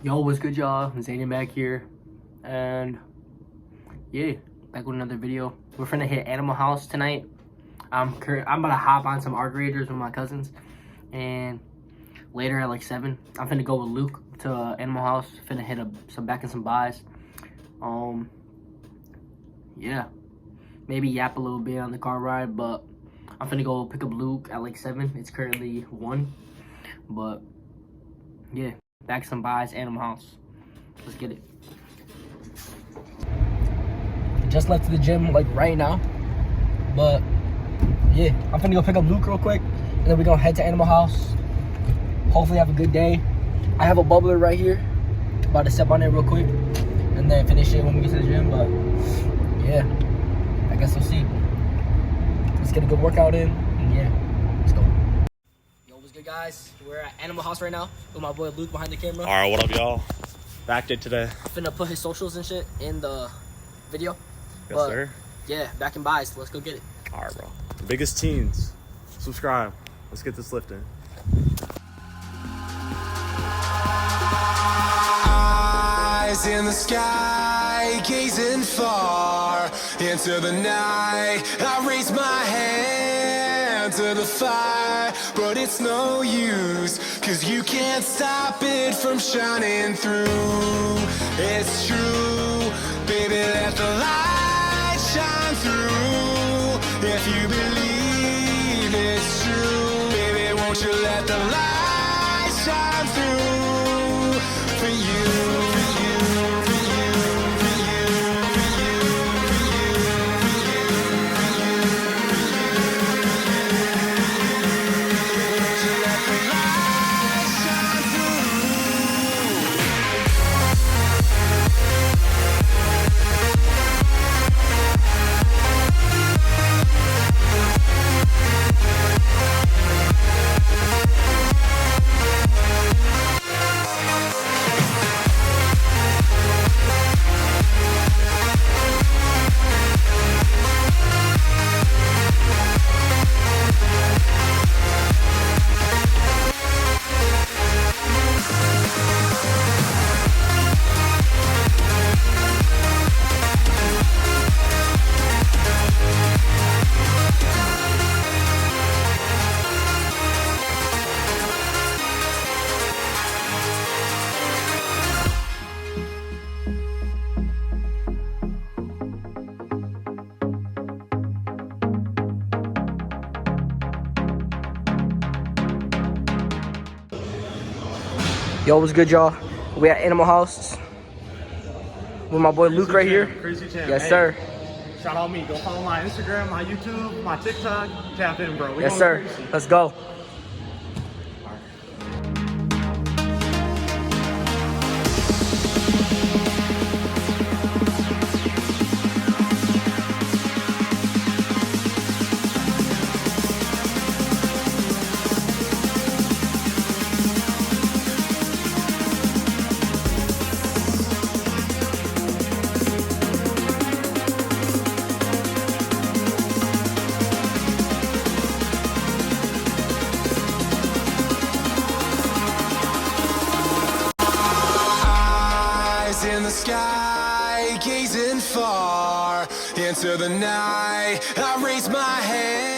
Yo, what's good, y'all? Zayden back here, and yeah, back with another video. We're finna hit Animal House tonight. I'm about to hop on some arc raiders with my cousins, and later at like 7, I'm finna go with Luke to Animal House. Finna hit some back and some buys. Yeah, maybe yap a little bit on the car ride, but I'm finna go pick up Luke at like 7. It's currently 1, but yeah. Back some buys, Animal House. Let's get it. Just left the gym like right now. But yeah, I'm finna go pick up Luke real quick. And then we're gonna head to Animal House. Hopefully have a good day. I have a bubbler right here. About to step on it real quick. And then finish it when we get to the gym. But yeah, I guess we'll see. Let's get a good workout in. And yeah, let's go. What's good, guys? We're at Animal House right now with my boy Luke behind the camera. All right, what up, y'all? Backed it today. Finna put his socials and shit in the video. Yes, sir. Yeah, back in buys. Let's go get it. All right, bro. The biggest teens. Subscribe. Let's get this lifting. Eyes in the sky, gazing far into the night. I raise my hand to the fire, but it's no use, 'cause you can't stop it from shining through. It's true, baby, let the light shine through. If you believe it's true, baby, won't you let the light shine through for you. Yo, what's good, y'all? We at Animal House with my boy Luke right here. Crazy Champ. Yes, sir. Shout out me. Go follow my Instagram, my YouTube, my TikTok. Tap in, bro. Yes, sir. Crazy. Let's go. In the sky, gazing far into the night, I raise my hand